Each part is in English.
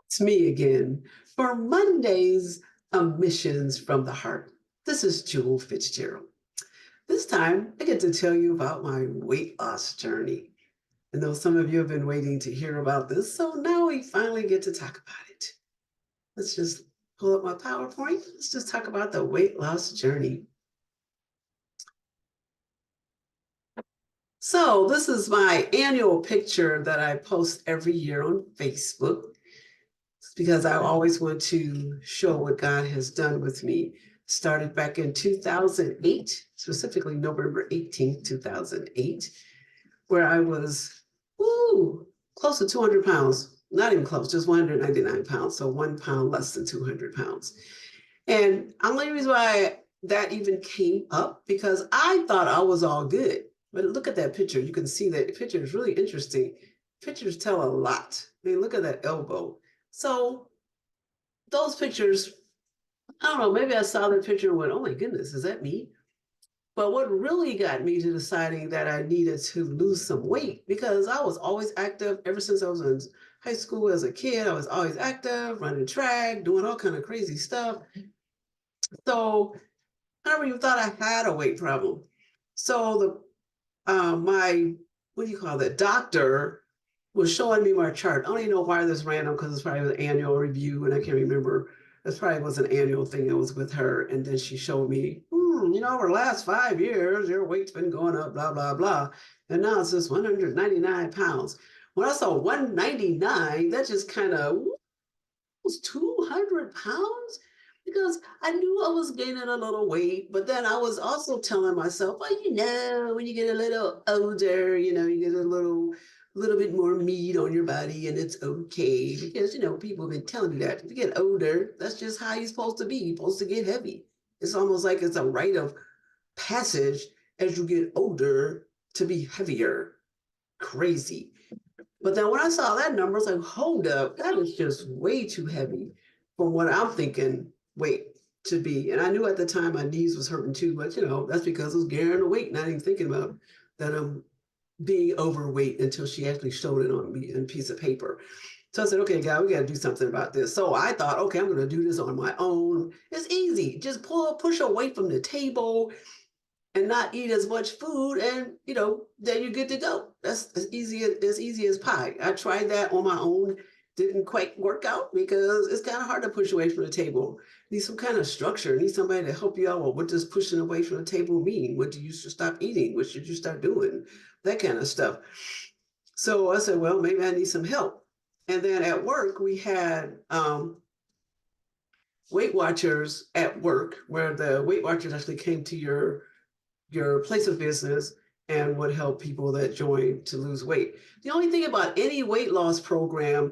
It's me again for Monday's Emissions from the Heart. This is Jewel Fitzgerald. This time, I get to tell you about my weight loss journey. I know some of you have been waiting to hear about this, so now we finally get to talk about it. Let's just pull up my PowerPoint. Let's just talk about the weight loss journey. So, this is my annual picture that I post every year on Facebook. It's because I always want to show what God has done with me. Started back in 2008, specifically November 18th, 2008, where I was close to 200 pounds. Not even close, just 199 pounds. So 1 pound less than 200 pounds. And the only reason why that even came up because I thought I was all good. But look at that picture. You can see that picture is really interesting. Pictures tell a lot. I mean, look at that elbow. So those pictures, I don't know, maybe I saw the picture and went, oh my goodness, is that me? But what really got me to deciding that I needed to lose some weight, because I was always active ever since I was in high school as a kid. I was always active, running track, doing all kind of crazy stuff. So I never even thought I had a weight problem. So my, what do you call that, doctor was showing me my chart. I don't even know why this random, because it's probably an annual review and I can't remember. This probably was an annual thing that was with her. And then she showed me, over the last 5 years, your weight's been going up, blah, blah, blah. And now it's just 199 pounds. When I saw 199, that just kind of was 200 pounds because I knew I was gaining a little weight, but then I was also telling myself, well, when you get a little older, you get a little bit more meat on your body and it's okay because, people have been telling me that if you get older, that's just how you're supposed to be. You're supposed to get heavy. It's almost like it's a rite of passage as you get older to be heavier. Crazy. But then when I saw that number, I was like, hold up, that is just way too heavy from what I'm thinking weight to be. And I knew at the time my knees was hurting too, but that's because I was carrying the weight, not even thinking about that I'm being overweight until she actually showed it on me in a piece of paper. So I said, okay, God, we got to do something about this. So I thought, okay, I'm going to do this on my own. It's easy. Just push away from the table and not eat as much food, and then you're good to go. That's as easy as pie. I tried that on my own, didn't quite work out because it's kind of hard to push away from the table. Need some kind of structure. Need somebody to help you out. Well, what does pushing away from the table mean? What do you should stop eating? What should you start doing? That kind of stuff. So I said, well, maybe I need some help. And then at work, we had Weight Watchers at work, where the Weight Watchers actually came to your place of business and would help people that join to lose weight. The only thing about any weight loss program,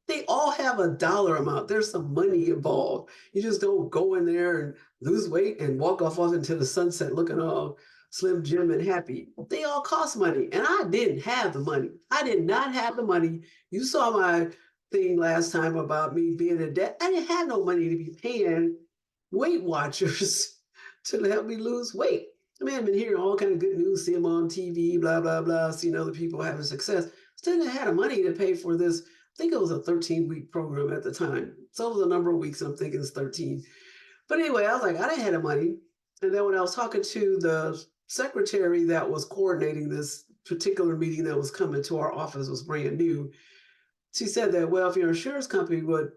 they all have a dollar amount. There's some money involved. You just don't go in there and lose weight and walk off into the sunset looking all slim, Jim, and happy. They all cost money. And I didn't have the money. I did not have the money. You saw my thing last time about me being in debt. I didn't have no money to be paying Weight Watchers to help me lose weight. I mean, I've been hearing all kind of good news, see them on TV, blah, blah, blah, seeing other people having success. Still didn't have the money to pay for this. I think it was a 13-week program at the time. So it was a number of weeks, I'm thinking it's 13. But anyway, I was like, I didn't have the money. And then when I was talking to the secretary that was coordinating this particular meeting that was coming to our office, was brand new, she said that, well, if your insurance company would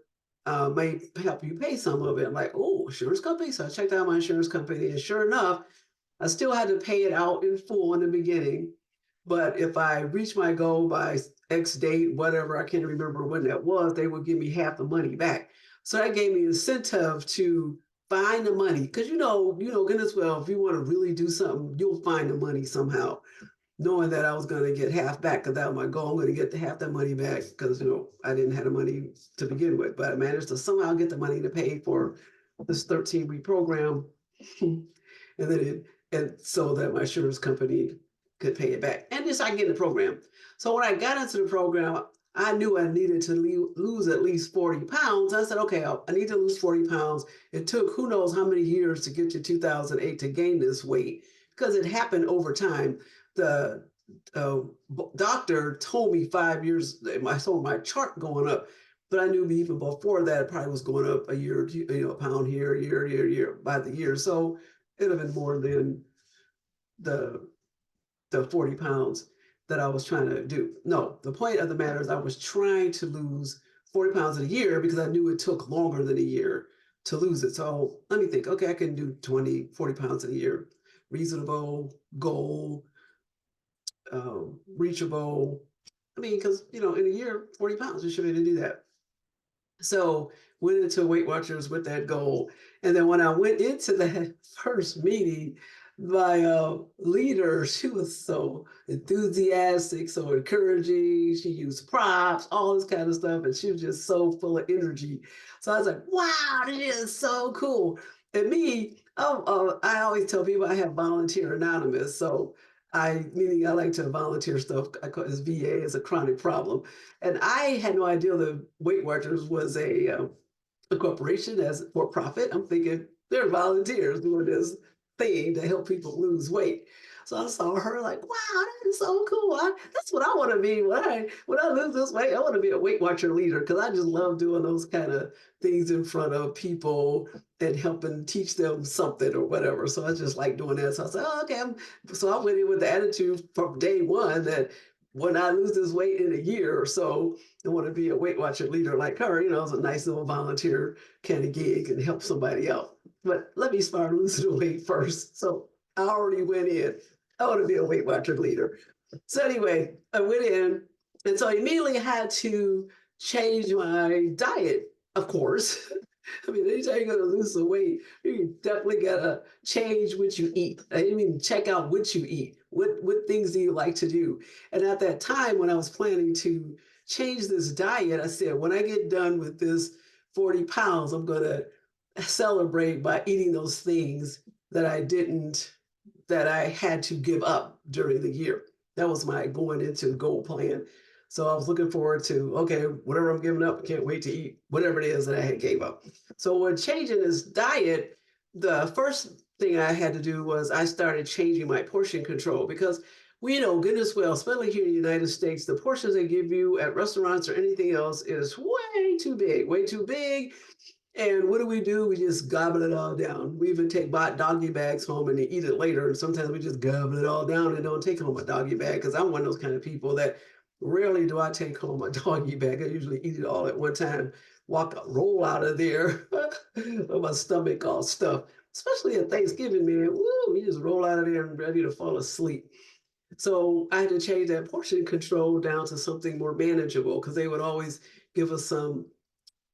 may help you pay some of it. I'm like, oh, insurance company. So I checked out my insurance company, and sure enough, I still had to pay it out in full in the beginning. But if I reach my goal by X date, whatever, I can't remember when that was, they would give me half the money back. So that gave me incentive to find the money. Because goodness well, if you want to really do something, you'll find the money somehow, knowing that I was going to get half back because that was my goal. I'm going to get half that money back because, I didn't have the money to begin with, but I managed to somehow get the money to pay for this 13-week program. and so that my insurance company could pay it back. And just I get in the program. So when I got into the program, I knew I needed to lose at least 40 pounds. I said, okay, I need to lose 40 pounds. It took who knows how many years to get to 2008 to gain this weight because it happened over time. The doctor told me 5 years, I saw my chart going up, but I knew even before that it probably was going up a year, a pound here, year by the year. So it'd have been more than the 40 pounds that I was trying to do. No, the point of the matter is I was trying to lose 40 pounds in a year because I knew it took longer than a year to lose it. So let me think, okay, I can do 20, 40 pounds in a year. Reasonable goal, reachable. I mean, because, in a year, 40 pounds, you should be able to do that. So went into Weight Watchers with that goal. And then when I went into that first meeting, my leader, she was so enthusiastic, so encouraging. She used props, all this kind of stuff, and she was just so full of energy. So I was like, "Wow, this is so cool!" And me, I always tell people I have Volunteer Anonymous, so meaning I like to volunteer stuff. I call this VA is a chronic problem, and I had no idea the Weight Watchers was a corporation as for profit. I'm thinking they're volunteers doing this thing to help people lose weight. So I saw her like, wow, that is so cool. That's what I want to be when I lose this weight. I want to be a Weight Watcher leader because I just love doing those kind of things in front of people and helping teach them something or whatever. So I just like doing that. So I said, oh, okay. So I went in with the attitude from day one that when I lose this weight in a year or so, I want to be a Weight Watcher leader like her. It's a nice little volunteer kind of gig and help somebody out. But let me start losing the weight first. So I already went in. I want to be a Weight Watcher leader. So anyway, I went in, and so I immediately had to change my diet, of course. I mean, anytime you're going to lose some weight, you definitely got to change what you eat. I mean, check out what you eat. What things do you like to do? And at that time, when I was planning to change this diet, I said, when I get done with this 40 pounds, I'm going to celebrate by eating those things that I had to give up during the year. That was my going into goal plan. So I was looking forward to, okay, whatever I'm giving up, I can't wait to eat whatever it is that I had gave up. So when changing this diet, the first thing I had to do was I started changing my portion control because we know goodness well, especially here in the United States, the portions they give you at restaurants or anything else is way too big, way too big. And what do? We just gobble it all down. We even take doggy bags home and they eat it later. And sometimes we just gobble it all down and don't take home a doggy bag because I'm one of those kind of people that rarely do I take home a doggy bag. I usually eat it all at one time, roll out of there with my stomach all stuffed. Especially at Thanksgiving, man. Woo, you just roll out of there and ready to fall asleep. So I had to change that portion control down to something more manageable because they would always give us some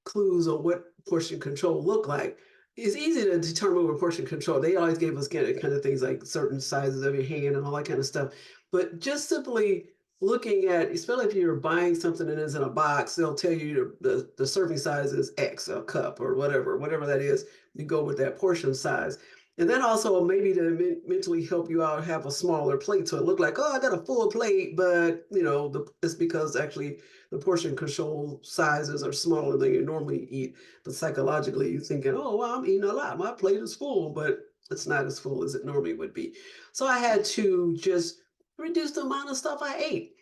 clues on what portion control look like. It's easy to determine what portion control. They always gave us kind of things like certain sizes of your hand and all that kind of stuff. But just simply looking at, especially if you're buying something and it's in a box, they'll tell you the serving size is X, a cup or whatever that is. You go with that portion size. And then also maybe to mentally help you out, have a smaller plate. So it looked like, oh, I got a full plate, but it's because actually the portion control sizes are smaller than you normally eat. But psychologically, you're thinking, oh, well, I'm eating a lot. My plate is full, but it's not as full as it normally would be. So I had to just reduce the amount of stuff I ate.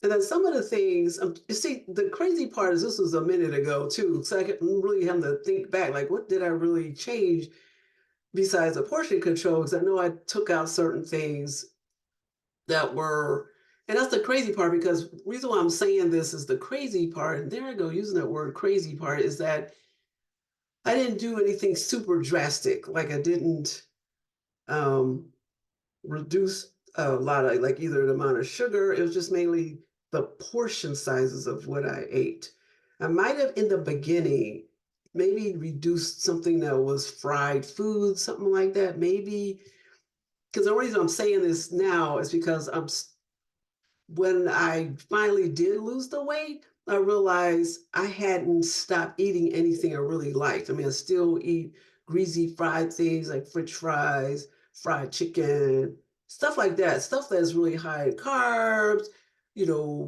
And then some of the things, you see, the crazy part is this was a minute ago too. So I could really have to think back, like, what did I really change besides the portion control? Because I know I took out certain things that were, and that's the crazy part, because the reason why I'm saying this is the crazy part, and there I go using that word crazy part, is that I didn't do anything super drastic. Like I didn't um, reduce a lot of like either the amount of sugar. It was just mainly the portion sizes of what I ate. I might have in the beginning maybe reduced something that was fried food, something like that. Maybe because the reason I'm saying this now is because when I finally did lose the weight, I realized I hadn't stopped eating anything I really liked. I mean, I still eat greasy fried things like French fries, fried chicken, stuff like that, stuff that's really high in carbs,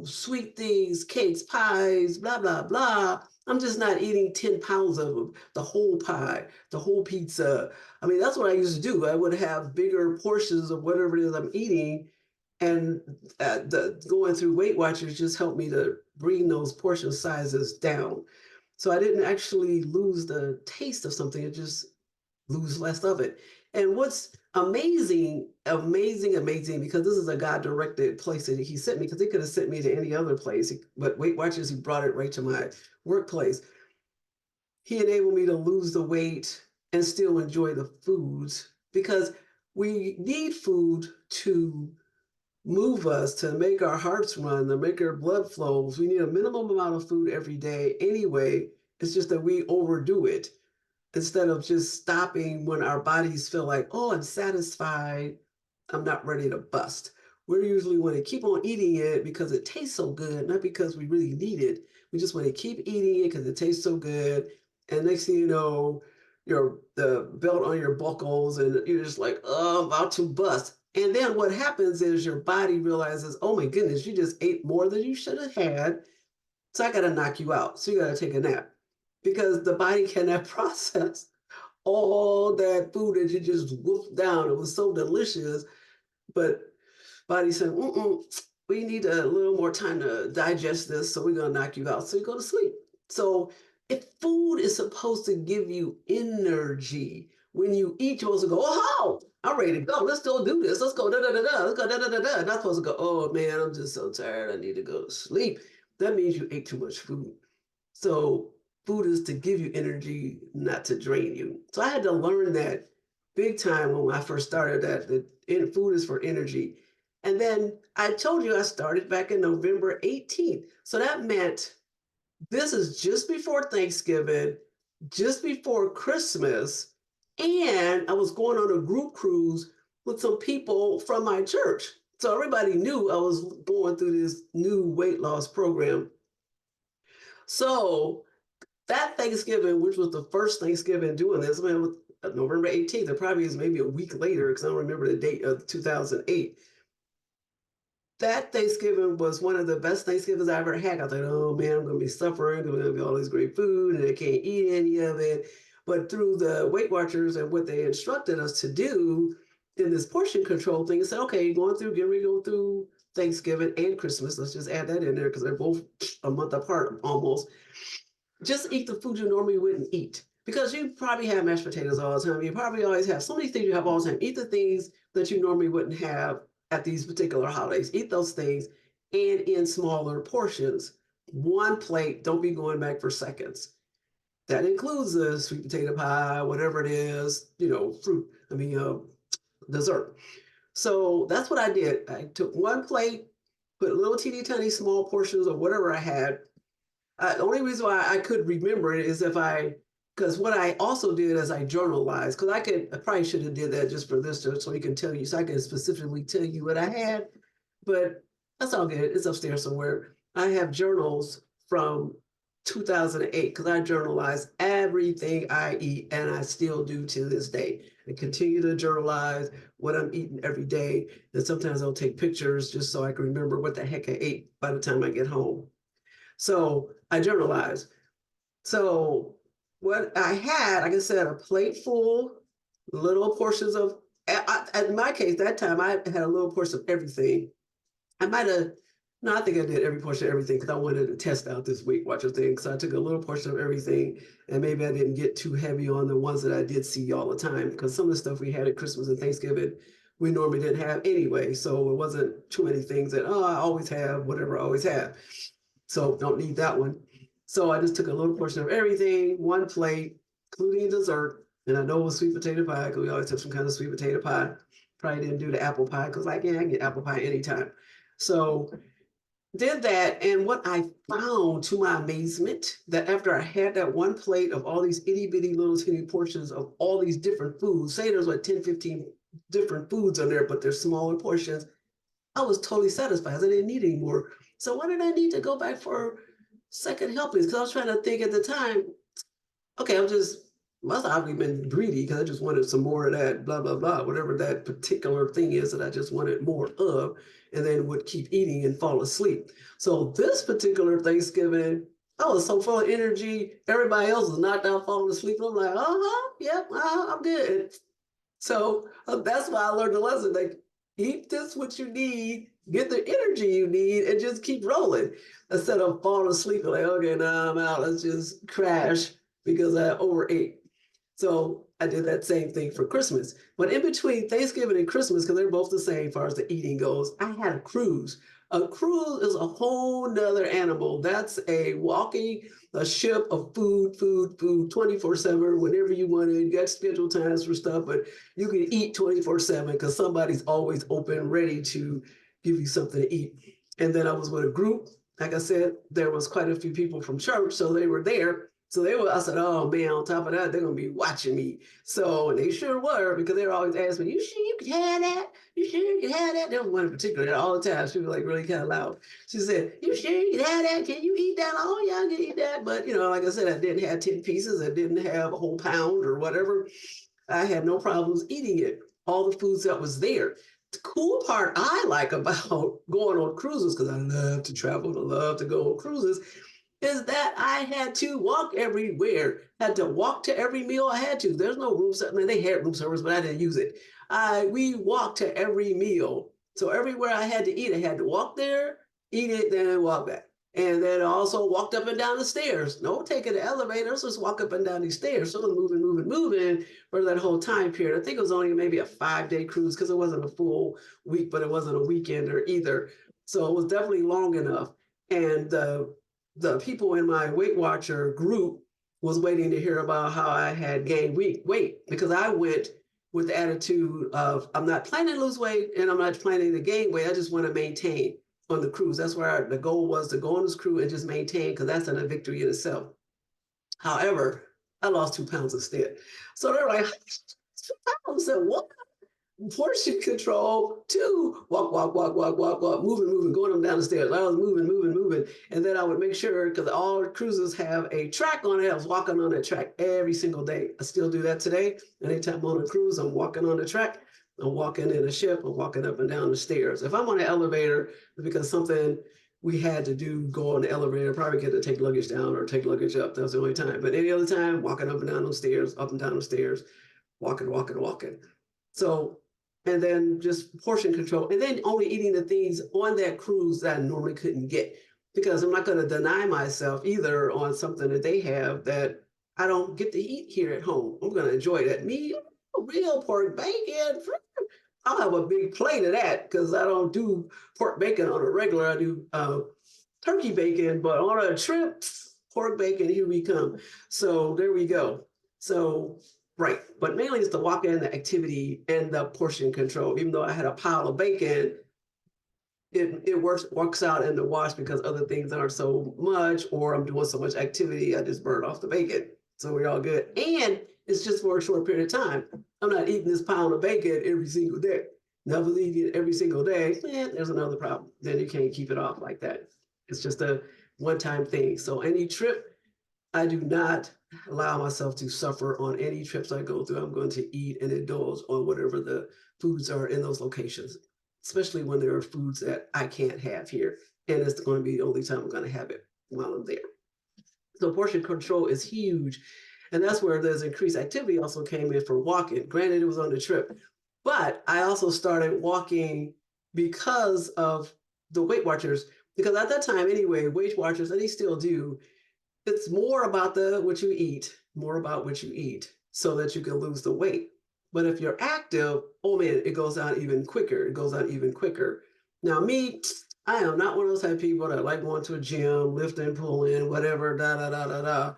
sweet things, cakes, pies, blah, blah, blah. I'm just not eating 10 pounds of them, the whole pie, the whole pizza. I mean, that's what I used to do. I would have bigger portions of whatever it is I'm eating And the going through Weight Watchers just helped me to bring those portion sizes down. So I didn't actually lose the taste of something, it just lose less of it. And what's amazing, amazing, amazing, because this is a God directed place that he sent me, because he could have sent me to any other place, but Weight Watchers, he brought it right to my workplace. He enabled me to lose the weight and still enjoy the foods, because we need food to move us, to make our hearts run, to make our blood flows. We need a minimum amount of food every day anyway. It's just that we overdo it instead of just stopping when our bodies feel like, oh, I'm satisfied, I'm not ready to bust. We usually want to keep on eating it because it tastes so good, not because we really need it. We just want to keep eating it because it tastes so good. And next thing you know, the belt on your buckles and you're just like, oh, I'm about to bust. And then what happens is your body realizes, oh my goodness, you just ate more than you should have had. So I got to knock you out. So you got to take a nap, because the body cannot process all that food that you just wolfed down. It was so delicious, but body said, we need a little more time to digest this, so we're gonna knock you out. So you go to sleep. So if food is supposed to give you energy, when you eat, you're supposed to go, oh, I'm ready to go. Let's go do this. Let's go da da da da. Let's go da da da da. Not supposed to go, oh man, I'm just so tired. I need to go to sleep. That means you ate too much food. So food is to give you energy, not to drain you. So I had to learn that big time when I first started that food is for energy. And then I told you I started back in November 18th. So that meant this is just before Thanksgiving, just before Christmas. And I was going on a group cruise with some people from my church. So everybody knew I was going through this new weight loss program. So that Thanksgiving, which was the first Thanksgiving doing this, I mean, November 18th, it probably is maybe a week later because I don't remember the date of 2008. That Thanksgiving was one of the best Thanksgivings I ever had. I thought, oh man, I'm going to be suffering, going to be all this great food, and I can't eat any of it. But through the Weight Watchers and what they instructed us to do in this portion control thing, it said, okay, get ready to go through Thanksgiving and Christmas. Let's just add that in there because they're both a month apart almost. Just eat the food you normally wouldn't eat, because you probably have mashed potatoes all the time. You probably always have so many things you have all the time. Eat the things that you normally wouldn't have at these particular holidays. Eat those things, and in smaller portions. One plate, don't be going back for seconds. That includes the sweet potato pie, whatever it is, dessert. So that's what I did. I took one plate, put little teeny tiny small portions of whatever I had. The only reason why I could remember it is because what I also did is I journalized, because I probably should have did that just for this, so he can tell you, so I can specifically tell you what I had, but that's all good. It's upstairs somewhere. I have journals from 2008, because I journalize everything I eat, and I still do to this day. I continue to journalize what I'm eating every day, and sometimes I'll take pictures just so I can remember what the heck I ate by the time I get home. So I journalized. So what I had, like I said, a plate full, little portions of, in my case, that time I had a little portion of everything. I might have, no, I think I did every portion of everything because I wanted to test out this Weight Watcher thing. So I took a little portion of everything, and maybe I didn't get too heavy on the ones that I did see all the time, because some of the stuff we had at Christmas and Thanksgiving, we normally didn't have anyway. So it wasn't too many things that, oh, I always have, whatever I always have. So don't need that one. So I just took a little portion of everything, one plate, including dessert. And I know it was sweet potato pie because we always have some kind of sweet potato pie. Probably didn't do the apple pie because I can get apple pie anytime. So did that. And what I found, to my amazement, that after I had that one plate of all these itty bitty little teeny portions of all these different foods, say there's like 10, 15 different foods on there, but they're smaller portions, I was totally satisfied. I didn't need any more. So why did I need to go back for second helpings? Because I was trying to think at the time, okay, must have been greedy because I just wanted some more of that, blah, blah, blah, whatever that particular thing is that I just wanted more of, and then would keep eating and fall asleep. So this particular Thanksgiving, I was so full of energy. Everybody else was knocked out, falling asleep. I'm like, yep, I'm good. So that's why I learned the lesson. Like, eat this what you need, get the energy you need and just keep rolling instead of falling asleep and like, okay, now I'm out. Let's just crash because I overate. So I did that same thing for Christmas. But in between Thanksgiving and Christmas, because they're both the same as far as the eating goes, I had a cruise. A cruise is a whole nother animal. That's a ship of food, 24/7, whenever you want it. You got scheduled times for stuff, but you can eat 24/7 because somebody's always open, ready to give you something to eat. And then I was with a group. Like I said, there was quite a few people from church, so they were there. So I said, oh man, on top of that, they're going to be watching me. So and they sure were because they were always asking me, you sure you can have that? You sure you can have that? There was one in particular all the time. She was like really kind of loud. She said, you sure you can have that? Can you eat that? Oh, yeah, I can eat that. But, like I said, I didn't have 10 pieces. I didn't have a whole pound or whatever. I had no problems eating it. All the foods that was there. The cool part I like about going on cruises, because I love to travel, I love to go on cruises, is that I had to walk everywhere. Had to walk to every meal I had to. There's no room service. I mean, they had room service, but I didn't use it. We walked to every meal. So everywhere I had to eat, I had to walk there, eat it, then walk back. And then I also walked up and down the stairs. No taking the elevator, just walk up and down these stairs. So I was moving for that whole time period. I think it was only maybe a 5-day cruise because it wasn't a full week, but it wasn't a weekender either. So it was definitely long enough. And the people in my Weight Watcher group was waiting to hear about how I had gained weight because I went with the attitude of I'm not planning to lose weight and I'm not planning to gain weight. I just want to maintain on the cruise. That's where the goal was, to go on this cruise and just maintain, because that's a victory in itself. However, I lost 2 pounds instead. So they're like, 2 pounds? I said, what? Portion control, two, walk, moving, going them down the stairs. I was moving. And then I would make sure, because all cruises have a track on it, I was walking on that track every single day. I still do that today. Anytime I'm on a cruise, I'm walking on the track. I'm walking in a ship, I'm walking up and down the stairs. If I'm on an elevator, because something we had to do, go on the elevator, probably get to take luggage down or take luggage up. That was the only time. But any other time, walking up and down those stairs, up and down the stairs, walking. So, and then just portion control, and then only eating the things on that cruise that I normally couldn't get, because I'm not going to deny myself either on something that they have that I don't get to eat here at home. I'm going to enjoy that meat, real pork bacon. I'll have a big plate of that because I don't do pork bacon on a regular. I do turkey bacon, but on a trip, pork bacon, here we come. So there we go. So right, but mainly it's the walk-in, the activity, and the portion control. Even though I had a pile of bacon, it works out in the wash because other things aren't so much, or I'm doing so much activity, I just burn off the bacon. So we're all good. And it's just for a short period of time. I'm not eating this pound of bacon every single day. Never eating it every single day, there's another problem. Then you can't keep it off like that. It's just a one-time thing. So any trip, I do not allow myself to suffer on any trips I go through. I'm going to eat and indulge on whatever the foods are in those locations, especially when there are foods that I can't have here. And it's going to be the only time I'm going to have it while I'm there. So portion control is huge. And that's where there's increased activity also came in for walking. Granted, it was on the trip, but I also started walking because of the Weight Watchers. Because at that time, anyway, Weight Watchers, and they still do, it's more about what you eat, so that you can lose the weight. But if you're active, oh man, it goes down even quicker. Now me, I am not one of those type of people that like going to a gym, lifting, pulling, whatever, da.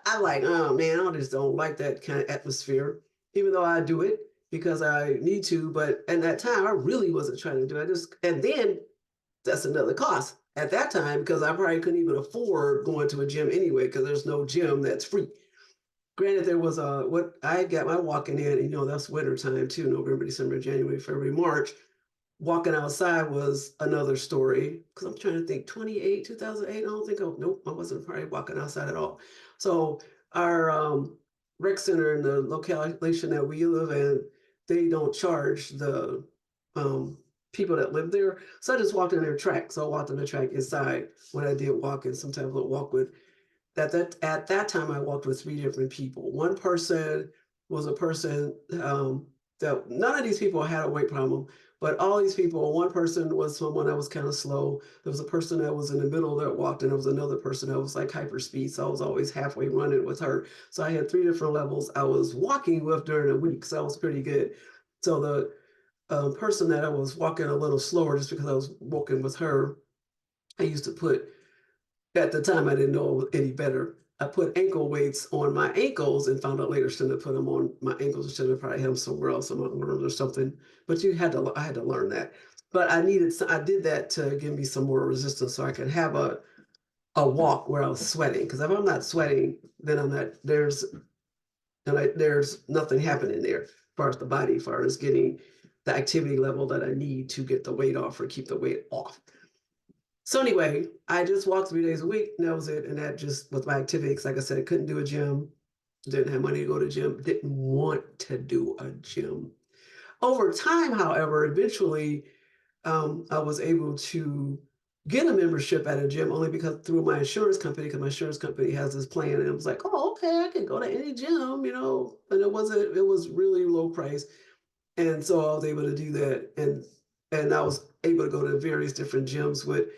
I like, oh man, I just don't like that kind of atmosphere, even though I do it because I need to. But at that time, I really wasn't trying to do it. And then that's another cost at that time, because I probably couldn't even afford going to a gym anyway, because there's no gym that's free. Granted, there was what I got my walking in, that's winter time too, November, December, January, February, March. Walking outside was another story, because I'm trying to think, 2008, I don't think, nope, I wasn't probably walking outside at all. So our rec center in the location that we live in, they don't charge the people that live there. So I just walked in their track. So I walked in the track inside when I did walk in. Sometimes I'll walk with at that time I walked with 3 different people. One person was a person that none of these people had a weight problem, but all these people, one person was someone that was kind of slow. There was a person that was in the middle that walked, and there was another person that was like hyper speed. So I was always halfway running with her. So I had 3 different levels I was walking with during the week. So that was pretty good. So the person that I was walking a little slower just because I was walking with her, I used to put, at the time I didn't know any better. I put ankle weights on my ankles and found out later shouldn't have put them on my ankles. I should have probably had them somewhere else, on my arms or something. But I had to learn that. But I did that to give me some more resistance so I could have a walk where I was sweating. Because if I'm not sweating, then I'm not, there's nothing happening there as far as the body, as far as getting the activity level that I need to get the weight off or keep the weight off. So anyway, I just walked 3 days a week, and that was it. And that just was my activity. Because like I said, I couldn't do a gym, didn't have money to go to the gym, didn't want to do a gym. Over time, however, eventually I was able to get a membership at a gym only because through my insurance company, because my insurance company has this plan. And I was like, oh, okay, I can go to any gym, and it was really low price. And so I was able to do that. And I was able to go to various different gyms with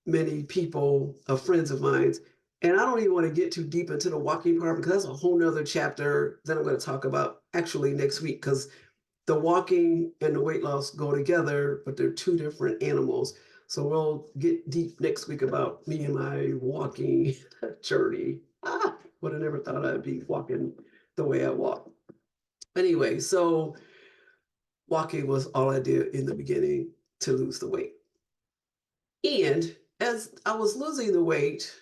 many people, friends of mine. And I don't even want to get too deep into the walking part because that's a whole nother chapter that I'm going to talk about actually next week, because the walking and the weight loss go together, but they're 2 different animals. So we'll get deep next week about me and my walking journey. Would have never thought I'd be walking the way I walk. Anyway, so walking was all I did in the beginning to lose the weight. And as I was losing the weight,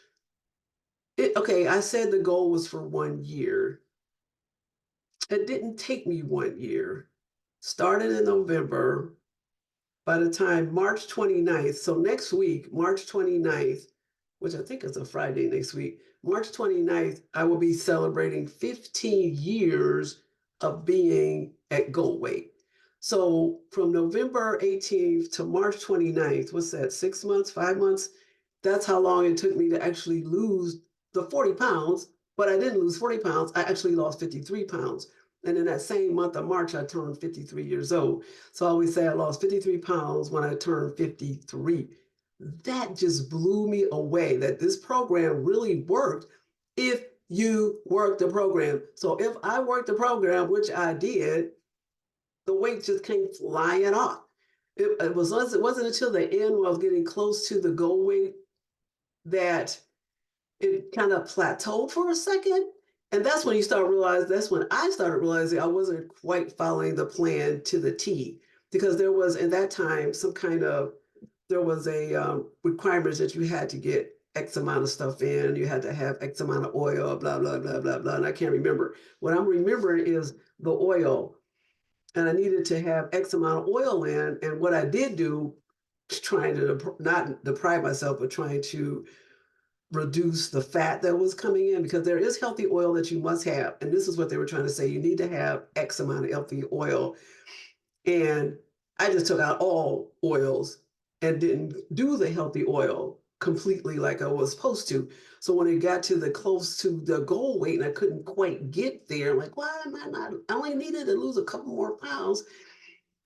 okay, I said the goal was for 1 year. It didn't take me 1 year. Started in November. By the time March 29th, so next week, March 29th, which I think is a Friday next week, March 29th, I will be celebrating 15 years of being at goal weight. So from November 18th to March 29th, what's that, 6 months, 5 months? That's how long it took me to actually lose the 40 pounds. But I didn't lose 40 pounds. I actually lost 53 pounds. And in that same month of March, I turned 53 years old. So I always say I lost 53 pounds when I turned 53. That just blew me away that this program really worked if you work the program. So if I worked the program, which I did, the weight just came flying off. It wasn't until the end when I was getting close to the goal weight that it kind of plateaued for a second. And that's when that's when I started realizing I wasn't quite following the plan to the T, because there was, in that time, there was a requirements that you had to get X amount of stuff in, you had to have X amount of oil, blah, blah, blah, blah, blah. And I can't remember. What I'm remembering is the oil. And I needed to have X amount of oil in. And what I did do, trying to not deprive myself, but trying to reduce the fat that was coming in, because there is healthy oil that you must have. And this is what they were trying to say. You need to have X amount of healthy oil. And I just took out all oils and didn't do the healthy oil completely like I was supposed to. So when it got to the close to the goal weight and I couldn't quite get there, I'm like, why am I not? I only needed to lose a couple more pounds.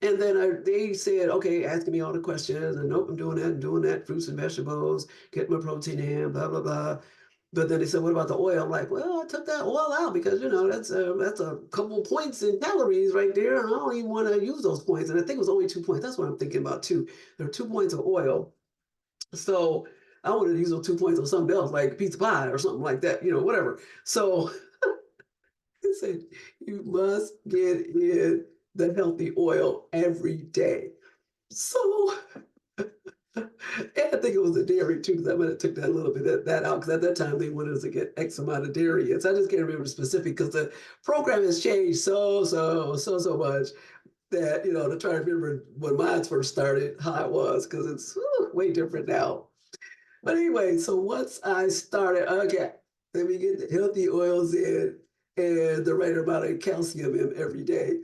And then they said, okay, asking me all the questions, and nope, I'm doing that, fruits and vegetables, get my protein in, blah, blah, blah. But then they said, what about the oil? I'm like, well, I took that oil out because, that's a couple points in calories right there. And I don't even want to use those points. And I think it was only 2 points. That's what I'm thinking about too. There are 2 points of oil. So I wanted to use those 2 points on something else, like pizza pie or something like that, whatever. So I said, you must get in the healthy oil every day. So, and I think it was the dairy too, because I might have took that a little bit of that out, because at that time they wanted us to get X amount of dairy. And so I just can't remember the specific, because the program has changed so much that, to try to remember when mine first started, how it was, because it's way different now. But anyway, so once I started, okay, let me get the healthy oils in and the right amount of calcium in every day.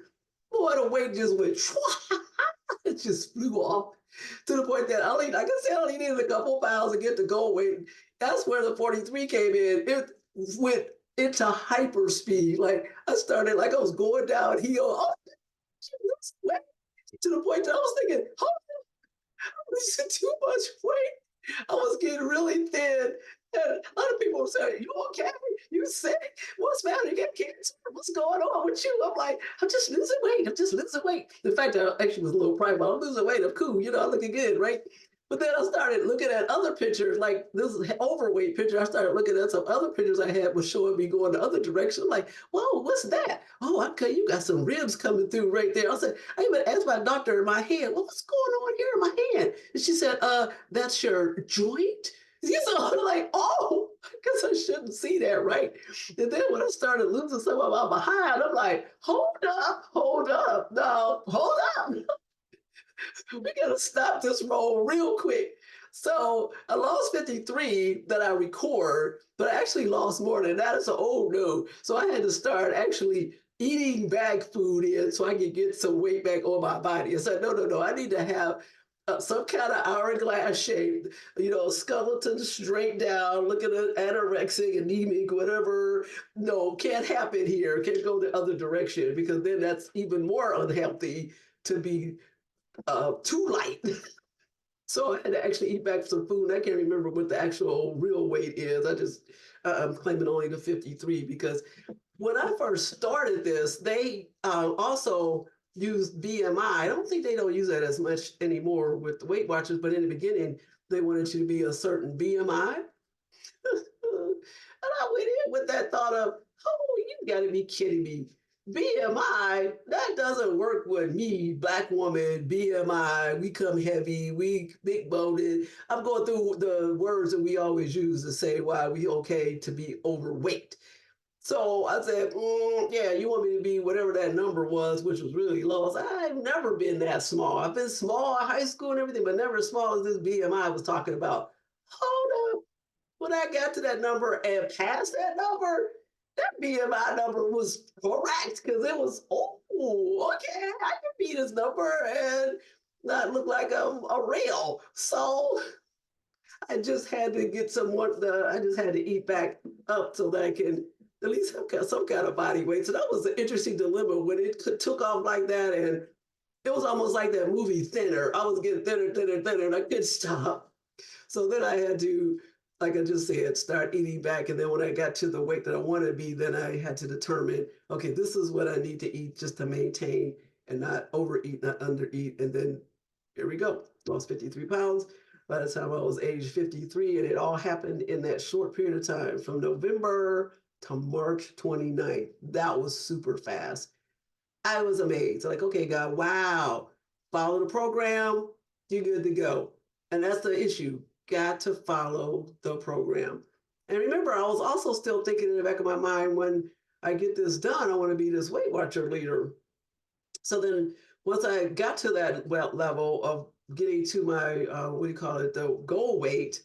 Boy, the weight just went, it just flew off to the point that I can say I only needed a couple pounds to get to goal weight. That's where the 43 came in. It went into hyper speed. Like I started, like I was going downhill. Oh, lose weight? To the point that I was thinking, oh, I'm losing too much weight. I was getting really thin. And a lot of people were saying, you okay? You sick? What's the matter? You got cancer? What's going on with you? I'm like, I'm just losing weight. I'm just losing weight. In fact, I actually was a little private. I'm losing weight. I'm cool. I'm looking good, right? But then I started looking at other pictures, like this overweight picture. I started looking at some other pictures I had was showing me going the other direction. I'm like, whoa, what's that? Oh, okay, you got some ribs coming through right there. I said, I even asked my doctor in my hand, well, what's going on here in my hand? And she said, that's your joint. So I'm like, oh, I guess I shouldn't see that, right? And then when I started losing some of my behind, I'm like, hold up, no, hold up. We gotta stop this roll real quick. So I lost 53 that I record, but I actually lost more than that. It's an old no. So I had to start actually eating back food in so I could get some weight back on my body. I said, no, I need to have some kind of hourglass shape, skeleton straight down, looking at anorexic, anemic, whatever. No, can't happen here. Can't go the other direction because then that's even more unhealthy to be too light. So I had to actually eat back some food. I can't remember what the actual real weight is. I'm claiming only the 53 because when I first started this, they also used BMI. I don't think they don't use that as much anymore with the Weight Watchers, but in the beginning, they wanted you to be a certain BMI. And I went in with that thought of, oh, you got to be kidding me. BMI, that doesn't work with me, Black woman, BMI, we come heavy, we big boned. I'm going through the words that we always use to say why we okay to be overweight. So I said, yeah, you want me to be whatever that number was, which was really low. I said, I've never been that small. I've been small in high school and everything, but never as small as this BMI was talking about. Hold up. When I got to that number and passed that number, that BMI number was correct because it was, oh, okay, I can beat this number and not look like a rail. So I just had to get I just had to eat back up so that I can at least have some kind of body weight. So that was an interesting dilemma when it took off like that. And it was almost like that movie Thinner. I was getting thinner, and I couldn't stop. So then I had to, like I just said, start eating back. And then when I got to the weight that I wanted to be, then I had to determine, okay, this is what I need to eat just to maintain and not overeat, not undereat. And then here we go, lost 53 pounds by the time I was age 53. And it all happened in that short period of time from November to March 29th. That was super fast. I was amazed. Like, okay, God, wow, follow the program, you're good to go. And that's the issue. Got to follow the program. And remember, I was also still thinking in the back of my mind, when I get this done, I want to be this Weight Watcher leader. So then once I got to that level of getting to my, the goal weight,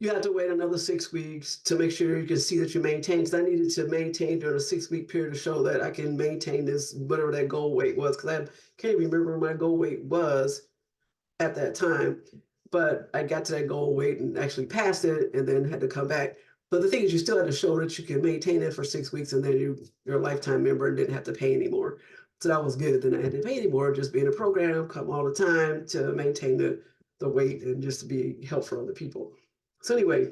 you have to wait another 6 weeks to make sure you can see that you maintain. So I needed to maintain during a 6-week period to show that I can maintain this, whatever that goal weight was, because I can't remember what my goal weight was at that time. But I got to that goal weight and actually passed it and then had to come back. But the thing is, you still had to show that you can maintain it for 6 weeks and then you're a lifetime member and didn't have to pay anymore. So that was good. Then I had to pay anymore, just be in a program, come all the time to maintain the weight and just to be helpful for other people. So anyway,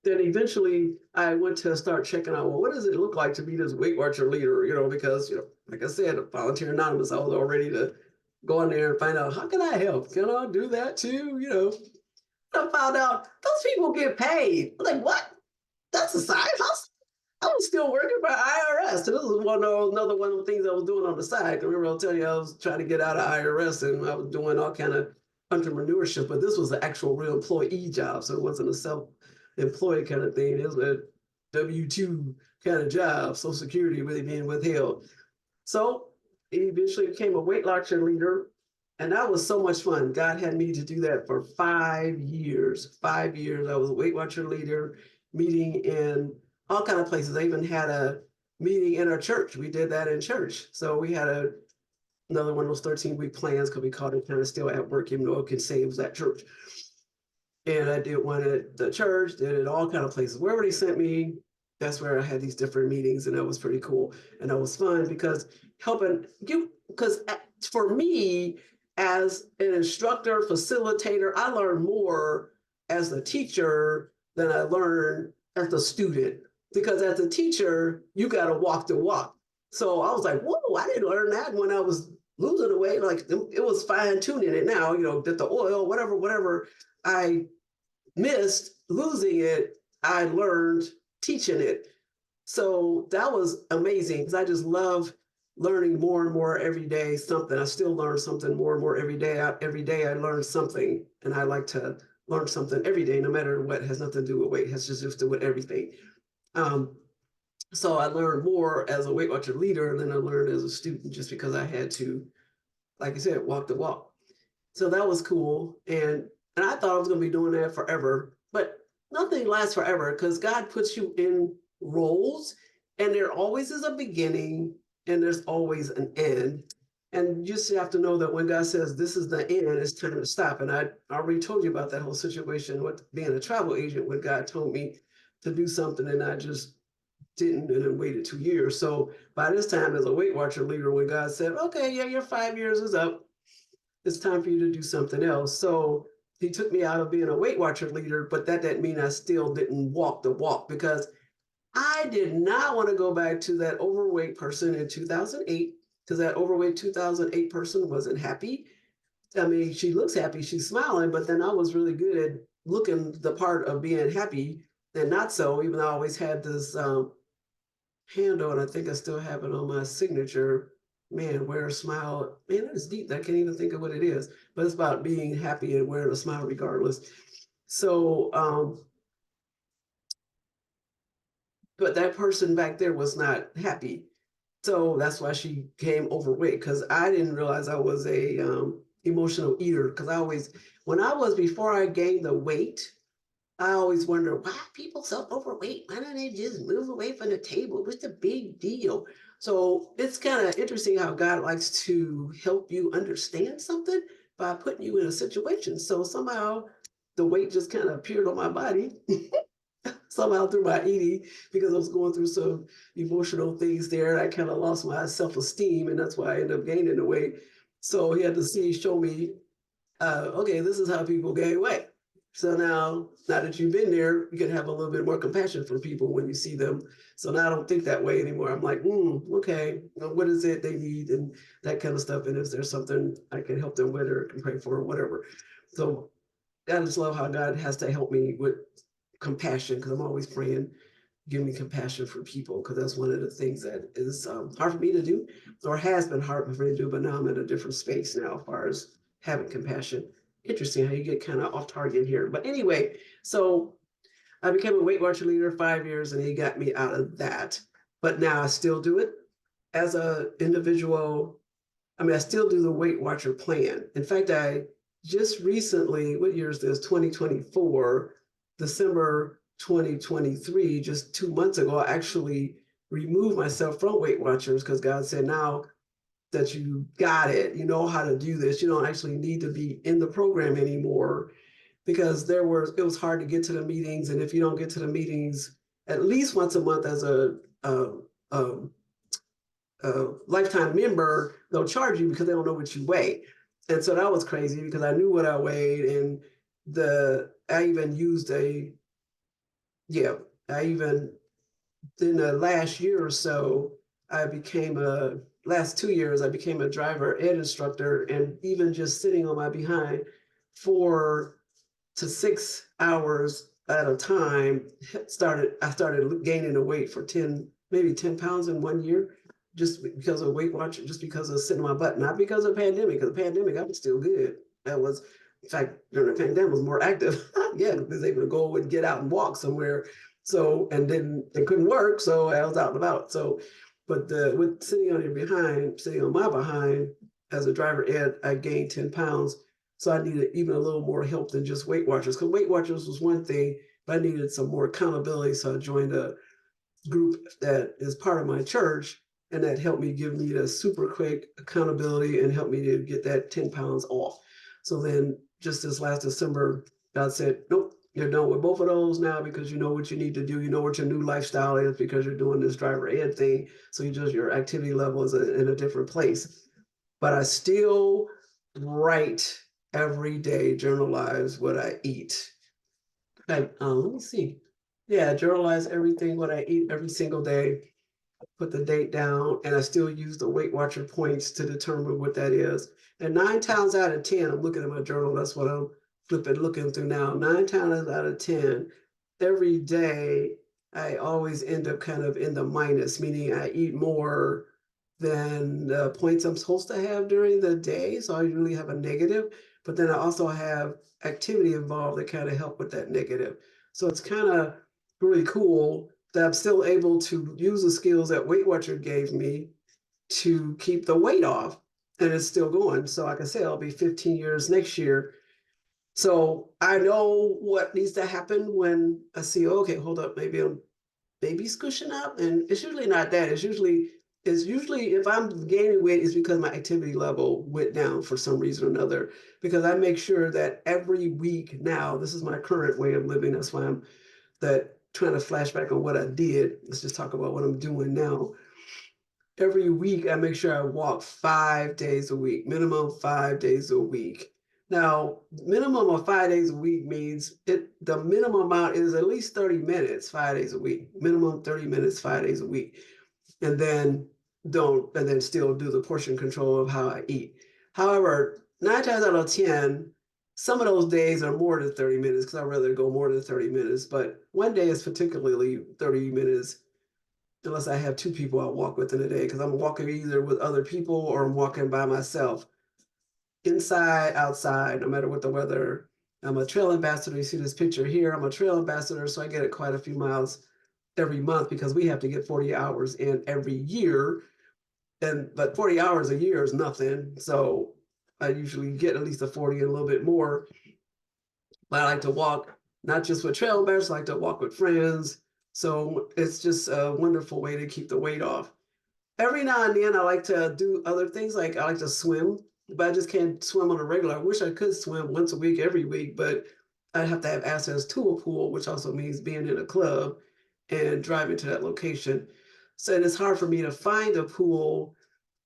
then eventually I went to start checking out, well, what does it look like to be this Weight Watcher leader? Because, like I said, Volunteer Anonymous, I was all ready to go in there and find out, how can I help? Can I do that too? I found out those people get paid. I'm like, what? That's a side hustle? I was still working for IRS. So this was another one of the things I was doing on the side. Remember, I'll tell you, I was trying to get out of IRS and I was doing all kind of entrepreneurship, but this was an actual real employee job. So it wasn't a self-employed kind of thing. It was a W-2 kind of job, Social Security really being withheld. So it eventually became a Weight Watcher leader. And that was so much fun. God had me to do that for 5 years. 5 years, I was a Weight Watcher leader, meeting in all kind of places. I even had a meeting in our church. We did that in church. So we had another one of those 13-week plans, because we called it kind of still at work, even though I could say it was at church. And I did one at the church, did it all kind of places. Wherever they sent me, that's where I had these different meetings, and that was pretty cool. And that was fun because helping you, because for me, as an instructor, facilitator, I learn more as a teacher than I learn as a student. Because as a teacher, you got to walk the walk. So I was like, whoa, I didn't learn that when I was losing the weight. Like it was fine tuning it now, that the oil, whatever I missed losing it, I learned teaching it. So that was amazing because I just love learning more and more every day. Something I still learn something more and more every day. Every day I learn something, and I like to learn something every day, no matter what. It has nothing to do with weight. It has just to do with everything. Um, so I learned more as a Weight Watcher leader than I learned as a student, just because I had to, like I said, walk the walk. So that was cool, and I thought I was going to be doing that forever, but nothing lasts forever because God puts you in roles, and there always is a beginning and there's always an end. And you just have to know that when God says this is the end, it's time to stop. And I already told you about that whole situation with being a travel agent when God told me to do something and I just didn't, and then waited 2 years. So by this time, as a Weight Watcher leader, when God said, okay, yeah, your 5 years is up, it's time for you to do something else. So he took me out of being a Weight Watcher leader, but that didn't mean I still didn't walk the walk, because I did not want to go back to that overweight person in 2008, because that overweight 2008 person wasn't happy. I mean, she looks happy, she's smiling, but then I was really good at looking the part of being happy and not so, even though I always had this handle, and I think I still have it on my signature. Man, wear a smile. Man, that is deep. I can't even think of what it is, but it's about being happy and wearing a smile regardless. So, but that person back there was not happy. So that's why she came overweight, because I didn't realize I was a emotional eater. Because before I gained the weight, I always wonder why are people so overweight? Why don't they just move away from the table? What's the big deal? So it's kind of interesting how God likes to help you understand something by putting you in a situation. So somehow the weight just kind of appeared on my body, somehow through my eating, because I was going through some emotional things there. I kind of lost my self-esteem, and that's why I ended up gaining the weight. So he had to show me, okay, this is how people gain weight. So now that you've been there, you can have a little bit more compassion for people when you see them. So now I don't think that way anymore. I'm like, okay, what is it they need and that kind of stuff. And is there something I can help them with or can pray for or whatever? So I just love how God has to help me with compassion, because I'm always praying, give me compassion for people, because that's one of the things that is hard for me to do, or has been hard for me to do, but now I'm in a different space now as far as having compassion. Interesting how you get kind of off target here. But anyway, so I became a Weight Watcher leader 5 years, and he got me out of that. But now I still do it as an individual. I mean, I still do the Weight Watcher plan. In fact, I just recently, what year is this? 2024, December 2023, just 2 months ago, I actually removed myself from Weight Watchers, because God said, now that you got it, you know how to do this, you don't actually need to be in the program anymore, because it was hard to get to the meetings. And if you don't get to the meetings at least once a month as a lifetime member, they'll charge you because they don't know what you weigh. And so that was crazy, because I knew what I weighed, and I even used I even in the last year or so, last 2 years, I became a driver ed instructor, and even just sitting on my behind 4 to 6 hours at a time, I started gaining the weight for maybe 10 pounds in 1 year, just because of Weight Watcher, just because of sitting on my butt, not because of pandemic, because the pandemic, I was still good. In fact, during the pandemic, I was more active. Yeah, I was able to go and get out and walk somewhere. So, and then it couldn't work, so I was out and about. So, but with sitting on my behind as a driver ed, I gained 10 pounds. So I needed even a little more help than just Weight Watchers, because Weight Watchers was one thing, but I needed some more accountability. So I joined a group that is part of my church, and that helped me, give me the super quick accountability and helped me to get that 10 pounds off. So then just this last December, God said, nope, you're done with both of those now, because you know what you need to do. You know what your new lifestyle is, because you're doing this driver ed thing. So your activity level is in a different place. but I still write every day, journalize what I eat. Let me see. Yeah, journalize everything what I eat every single day, put the date down, and I still use the Weight Watcher points to determine what that is. And 9 times out of 10, I'm looking at my journal, that's what I'm looking through now. 9 times out of 10, every day, I always end up kind of in the minus, meaning I eat more than the points I'm supposed to have during the day. So I usually have a negative, but then I also have activity involved that kind of help with that negative. So it's kind of really cool that I'm still able to use the skills that Weight Watcher gave me to keep the weight off. And it's still going. So like I said, I'll be 15 years next year. So I know what needs to happen when I see, okay, hold up, maybe I'm squishing up. And it's usually not that. It's usually if I'm gaining weight, it's because my activity level went down for some reason or another. Because I make sure that every week now, this is my current way of living. That's why I'm that trying to flash back on what I did. Let's just talk about what I'm doing now. Every week, I make sure I walk 5 days a week, minimum 5 days a week. Now, minimum of 5 days a week means the minimum amount is at least 30 minutes, 5 days a week, minimum 30 minutes, 5 days a week. And then still do the portion control of how I eat. However, 9 times out of 10, some of those days are more than 30 minutes because I'd rather go more than 30 minutes. But one day is particularly 30 minutes, unless I have two people I walk with in a day, because I'm walking either with other people or I'm walking by myself, inside, outside, no matter what the weather. I'm a trail ambassador. You see this picture here. I'm a trail ambassador, so I get it quite a few miles every month because we have to get 40 hours in every year. But 40 hours a year is nothing. So I usually get at least a 40 and a little bit more. But I like to walk, not just with trail bears, I like to walk with friends. So it's just a wonderful way to keep the weight off. Every now and then I like to do other things, like I like to swim, but I just can't swim on a regular. I wish I could swim once a week, every week, but I'd have to have access to a pool, which also means being in a club and driving to that location. So it's hard for me to find a pool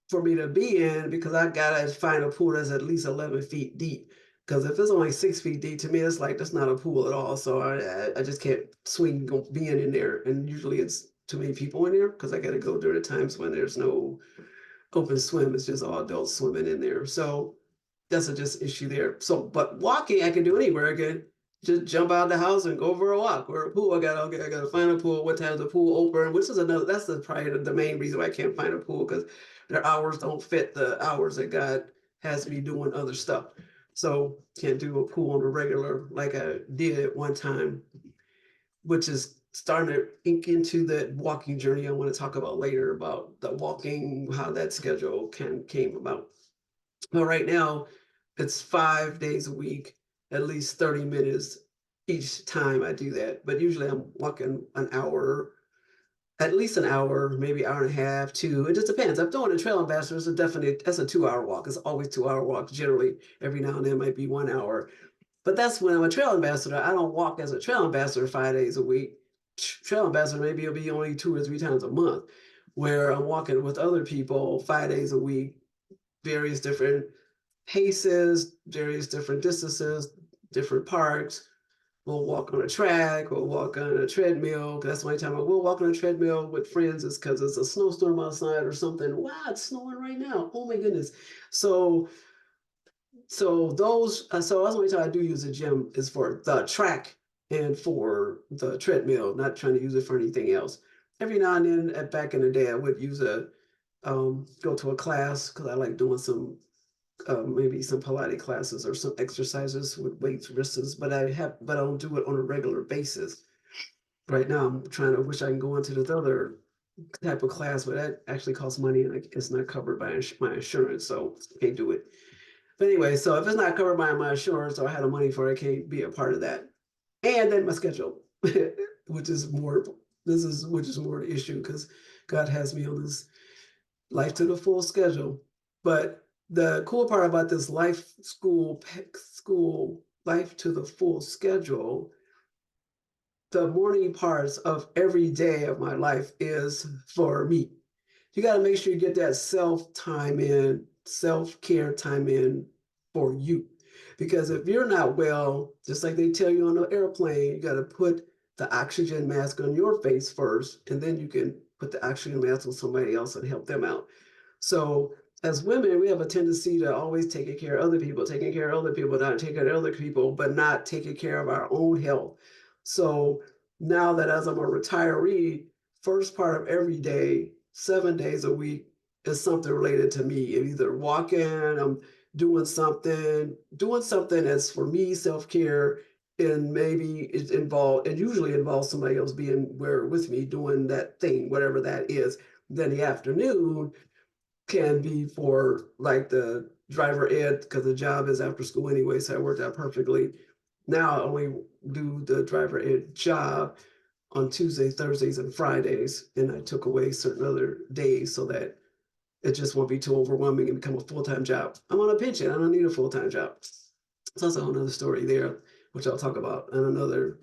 for me to be in because I gotta find a pool that's at least 11 feet deep. Because if it's only 6 feet deep, to me, it's like that's not a pool at all. So I just can't swing being in there. And usually it's too many people in there because I gotta go during the times when there's no open swim. It's just all adults swimming in there. So that's a just issue there. So, but walking, I can do anywhere. I can just jump out of the house and go for a walk or a pool. I gotta find a pool. What time's the pool open? Which is another. That's probably the main reason why I can't find a pool because their hours don't fit the hours that God has me doing other stuff. So can't do a pool on a regular like I did at one time, which is starting to ink into the walking journey I want to talk about later about the walking, how that schedule came about. But right now, it's 5 days a week, at least 30 minutes each time I do that. But usually I'm walking an hour, at least an hour, maybe hour and a half, two. It just depends. I'm doing a trail ambassador. It's that's a 2 hour walk. It's always 2 hour walk. Generally, every now and then might be 1 hour. But that's when I'm a trail ambassador. I don't walk as a trail ambassador 5 days a week. Trail ambassador, maybe it'll be only 2 or 3 times a month, where I'm walking with other people 5 days a week, various different paces, various different distances, different parks. We'll walk on a track, we'll walk on a treadmill. That's the only time I will walk on a treadmill with friends is because it's a snowstorm outside or something. Wow, it's snowing right now. Oh my goodness. So that's the only time I do use a gym is for the track and for the treadmill, not trying to use it for anything else. Every now and then, back in the day, I would use go to a class because I like doing some maybe some Pilates classes or some exercises with weights, wrists, but I don't do it on a regular basis. Right now, I'm trying to wish I can go into this other type of class, but that actually costs money and it's not covered by my insurance, so I can't do it. But anyway, so if it's not covered by my insurance or I had the money for it, I can't be a part of that. And then my schedule, which is more which is more the issue because God has me on this life to the full schedule. But the cool part about this school life to the full schedule, the morning parts of every day of my life is for me. You got to make sure you get that self time in self-care time in for you. Because if you're not well, just like they tell you on the airplane, you got to put the oxygen mask on your face first, and then you can put the oxygen mask on somebody else and help them out. So as women, we have a tendency to always taking care of other people, taking care of other people, not taking care of other people, but not taking care of our own health. So now that as I'm a retiree, first part of every day, 7 days a week, is something related to me. Either walking, I'm doing something that's for me, self-care, and maybe it usually involves somebody else being where with me doing that thing, whatever that is. Then the afternoon can be for like the driver ed because the job is after school anyway, so it worked out perfectly. Now I only do the driver ed job on Tuesdays, Thursdays, and Fridays, and I took away certain other days so that it just won't be too overwhelming and become a full-time job. I'm on a pension. I don't need a full-time job. So that's a whole other story there, which I'll talk about in another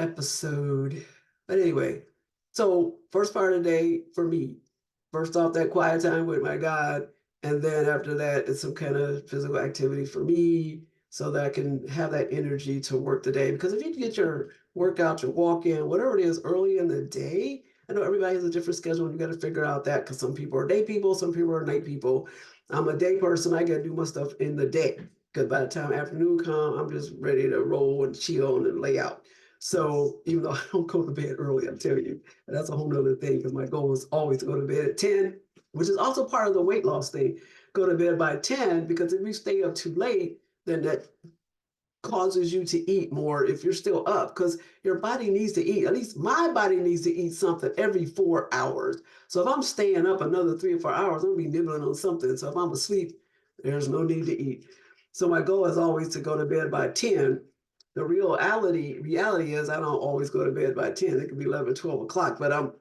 episode. But anyway, so first part of the day for me, first off, that quiet time with my God. And then after that, it's some kind of physical activity for me so that I can have that energy to work the day. Because if you get your workout, your walk in, whatever it is early in the day, I know everybody has a different schedule and you got to figure out that because some people are day people, some people are night people. I'm a day person. I got to do my stuff in the day because by the time afternoon comes, I'm just ready to roll and chill and lay out. So even though I don't go to bed early, I'm telling you, that's a whole nother thing because my goal is always to go to bed at 10, which is also part of the weight loss thing. Go to bed by 10 because if you stay up too late, then that causes you to eat more if you're still up because your body needs to eat. At least my body needs to eat something every 4 hours. So if I'm staying up another 3 or 4 hours, I'm gonna be nibbling on something. So if I'm asleep, there's no need to eat. So my goal is always to go to bed by 10. The reality is I don't always go to bed by 10. It could be 11, 12 o'clock, but I'm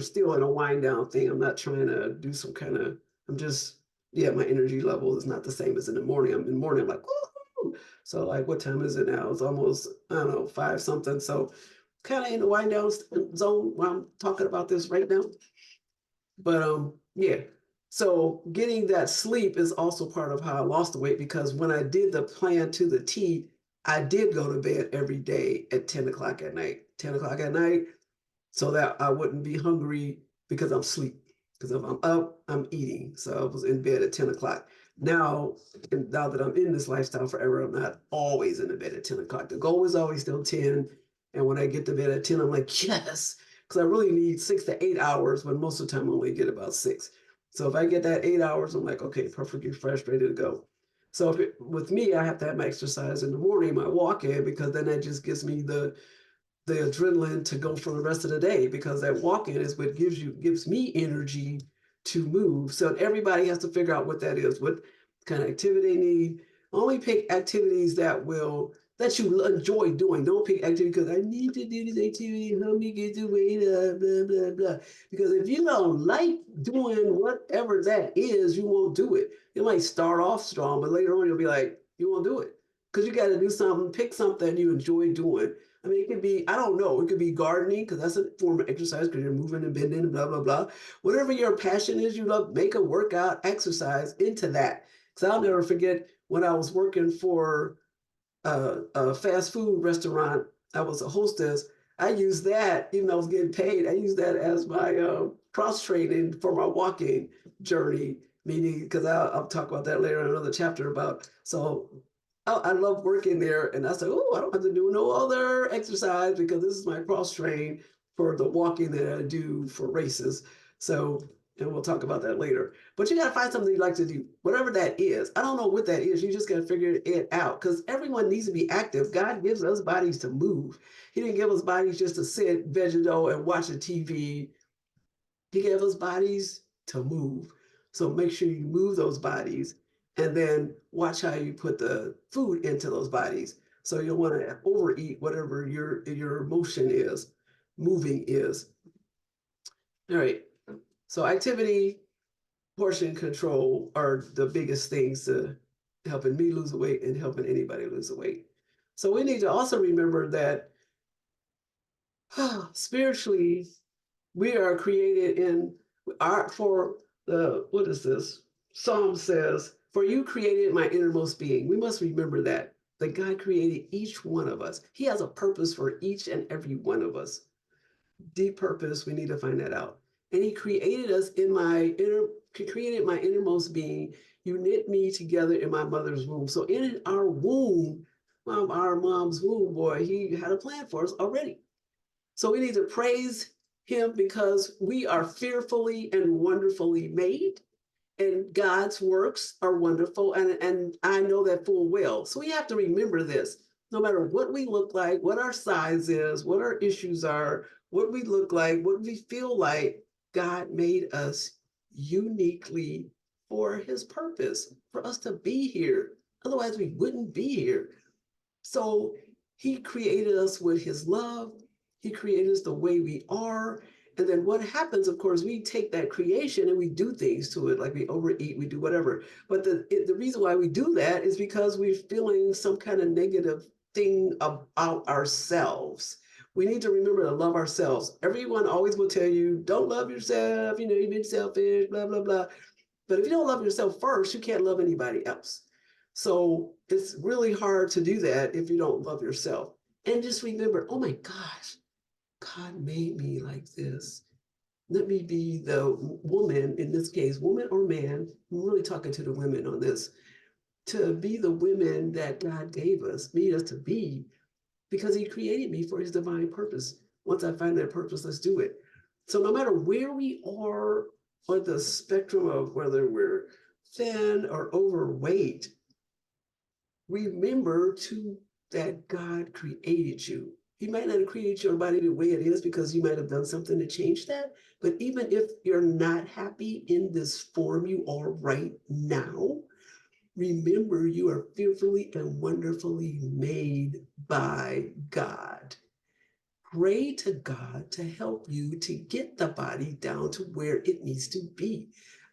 still in a wind down thing. I'm not trying to do some kind of, I'm just, yeah, my energy level is not the same as in the morning. In the morning, I'm like, woo. So like, what time is it now? It's almost, I don't know, 5 something. So kind of in the wind down zone where I'm talking about this right now. But yeah. So getting that sleep is also part of how I lost the weight because when I did the plan to the T, I did go to bed every day at 10 o'clock at night. 10 o'clock at night, so that I wouldn't be hungry because I'm asleep. Because if I'm up, I'm eating. So I was in bed at 10 o'clock. Now that I'm in this lifestyle forever, I'm not always in the bed at 10 o'clock. The goal is always still 10. And when I get to bed at 10, I'm like, yes, because I really need 6 to 8 hours, but most of the time I only get about 6. So if I get that 8 hours, I'm like, okay, perfectly fresh, ready to go. So with me, I have to have my exercise in the morning, my walk in, because then that just gives me the adrenaline to go for the rest of the day because that walking is what gives me energy to move. So everybody has to figure out what that is, what kind of activity they need. Only pick activities that you enjoy doing. Don't pick activity because I need to do this activity, help me get the weight up, blah, blah, blah. Because if you don't like doing whatever that is, you won't do it. You might start off strong, but later on you'll be like, you won't do it. Because you got to do something, pick something you enjoy doing. I mean, it could be, I don't know, it could be gardening because that's a form of exercise because you're moving and bending and blah, blah, blah. Whatever your passion is, you love, make a workout exercise into that. Because I'll never forget when I was working for a fast food restaurant, I was a hostess. I used that, even though I was getting paid, I used that as my cross training for my walking journey, meaning, because I'll talk about that later in another chapter about, so I love working there. And I said, oh, I don't have to do no other exercise because this is my cross train for the walking that I do for races. So, and we'll talk about that later. But you got to find something you like to do, whatever that is. I don't know what that is. You just got to figure it out because everyone needs to be active. God gives us bodies to move. He didn't give us bodies just to sit, vegetal, and watch the TV. He gave us bodies to move. So make sure you move those bodies and then watch how you put the food into those bodies. So you don't want to overeat whatever your motion is, moving is. All right. So activity, portion control are the biggest things to helping me lose weight and helping anybody lose weight. So we need to also remember that spiritually, we are created in art for the, what is this? Psalm says, "For you created my innermost being." We must remember that God created each one of us. He has a purpose for each and every one of us. Deep purpose, we need to find that out. And he created us in my inner, created my innermost being. You knit me together in my mother's womb. So in our womb, our mom's womb, boy, he had a plan for us already. So we need to praise him because we are fearfully and wonderfully made, and God's works are wonderful. And I know that full well. So we have to remember this. No matter what we look like, what our size is, what our issues are, what we look like, what we feel like, God made us uniquely for his purpose, for us to be here. Otherwise, we wouldn't be here. So he created us with his love. He created us the way we are. And then what happens, of course, we take that creation and we do things to it, like we overeat, we do whatever. But the reason why we do that is because we're feeling some kind of negative thing about ourselves. We need to remember to love ourselves. Everyone always will tell you, don't love yourself, you've been selfish, blah, blah, blah. But if you don't love yourself first, you can't love anybody else. So it's really hard to do that if you don't love yourself. And just remember, oh my gosh, God made me like this. Let me be the woman, in this case, woman or man. I'm really talking to the women on this, to be the women that God gave us, made us to be, because he created me for his divine purpose. Once I find that purpose, let's do it. So no matter where we are on the spectrum of whether we're thin or overweight, remember to that God created you. He might not have created your body the way it is because you might have done something to change that. But even if you're not happy in this form you are right now, remember you are fearfully and wonderfully made by God. Pray to God to help you to get the body down to where it needs to be.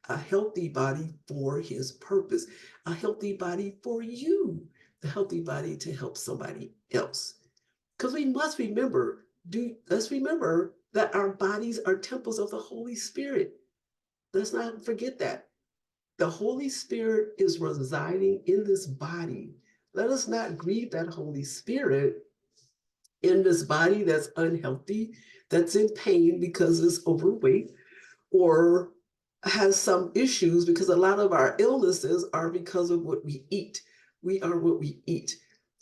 A healthy body for his purpose, a healthy body for you, a healthy body to help somebody else. Because we must remember, let's remember that our bodies are temples of the Holy Spirit. Let's not forget that. The Holy Spirit is residing in this body. Let us not grieve that Holy Spirit in this body that's unhealthy, that's in pain because it's overweight, or has some issues, because a lot of our illnesses are because of what we eat. We are what we eat.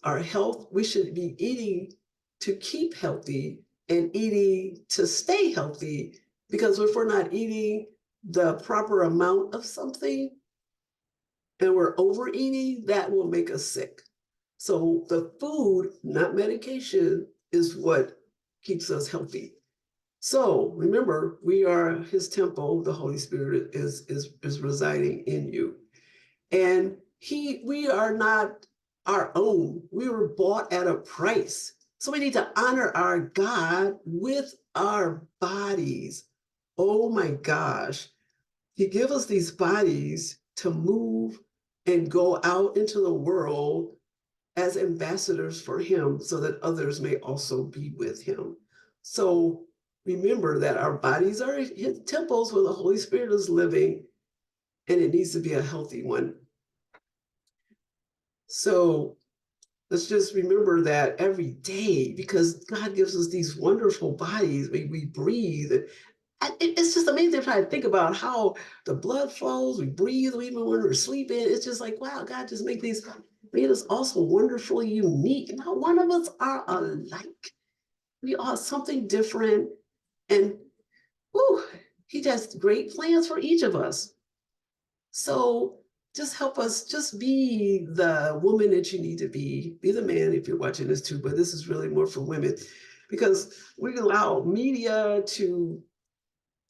Our health, we should be eating to keep healthy and eating to stay healthy, because if we're not eating the proper amount of something and we're overeating, that will make us sick. So the food, not medication, is what keeps us healthy. So remember, we are his temple. The Holy Spirit is residing in you. And we are not our own. We were bought at a price. So we need to honor our God with our bodies. Oh my gosh. He gives us these bodies to move and go out into the world as ambassadors for him so that others may also be with him. So remember that our bodies are his temples where the Holy Spirit is living, and it needs to be a healthy one. So let's just remember that every day, because God gives us these wonderful bodies. We breathe. It's just amazing trying to think about how the blood flows, we breathe, even when we're sleeping. It's just like, wow, God just made us also wonderfully unique. Not one of us are alike. We are something different. And whew, he has great plans for each of us. So just help us just be the woman that you need to be the man if you're watching this too, but this is really more for women, because we allow media to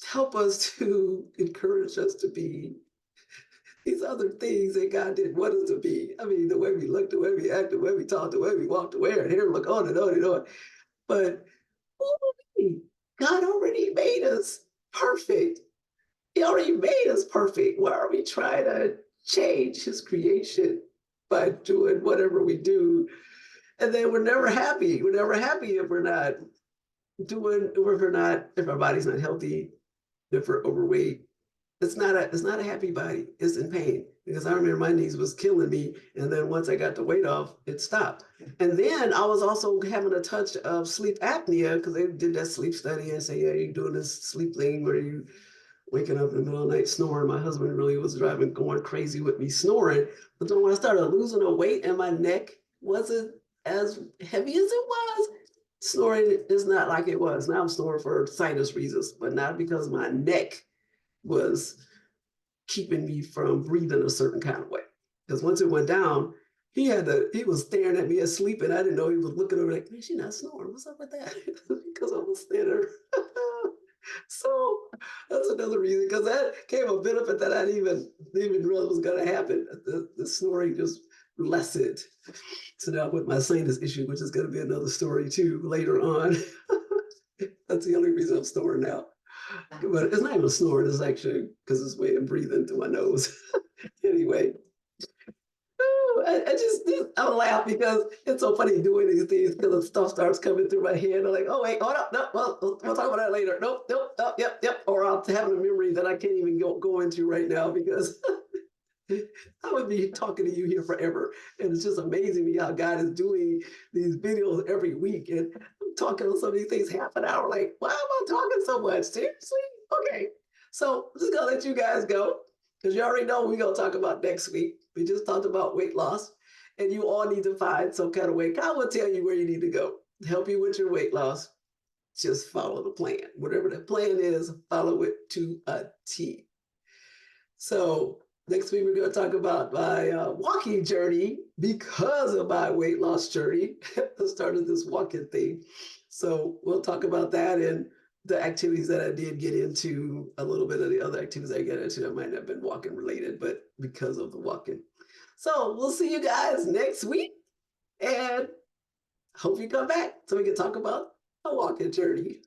help us, to encourage us to be these other things that God didn't want us to be. I mean, the way we look, the way we act, the way we talk, the way we walk, the way our hair look, on and on and on. But God already made us perfect. He already made us perfect. Why are we trying to change his creation by doing whatever we do? And then we're never happy. We're never happy if we're not if our body's not healthy, if we're overweight. it's not a happy body. It's in pain because I remember my knees was killing me, and then once I got the weight off, it stopped. And then I was also having a touch of sleep apnea because they did that sleep study and say, yeah, you're doing this sleep thing where you waking up in the middle of the night snoring. My husband really was driving, going crazy with me snoring. But then when I started losing the weight and my neck wasn't as heavy as it was, snoring is not like it was. Now I'm snoring for sinus reasons, but not because my neck was keeping me from breathing a certain kind of way. Because once it went down, he was staring at me asleep, and I didn't know he was looking over like, man, she's not snoring. What's up with that? Because I was standing. So that's another reason, because that came a benefit that I didn't even realize was going to happen. The snoring just lessened. So now with my sinus issue, which is going to be another story too later on. That's the only reason I'm snoring now. But it's not even snoring, it's actually because it's way I'm breathing through my nose. Anyway, I laugh because it's so funny doing these things because the stuff starts coming through my head. I'm like, oh wait, hold up, no, we'll talk about that later. Nope, nope, nope, yep. Or I'll have a memory that I can't even go into right now because I would be talking to you here forever. And it's just amazing me how God is doing these videos every week. And I'm talking on some of these things half an hour, like, why am I talking so much? Seriously? Okay. So I'm just gonna let you guys go because you already know what we're gonna talk about next week. We just talked about weight loss, and you all need to find some kind of way. God will tell you where you need to go to help you with your weight loss. Just follow the plan. Whatever the plan is, follow it to a T. So next week, we're going to talk about my walking journey because of my weight loss journey. I started this walking thing. So we'll talk about that and the activities that I did get into, a little bit of the other activities I get into that might not have been walking related, but because of the walking. So we'll see you guys next week and hope you come back so we can talk about a walking journey.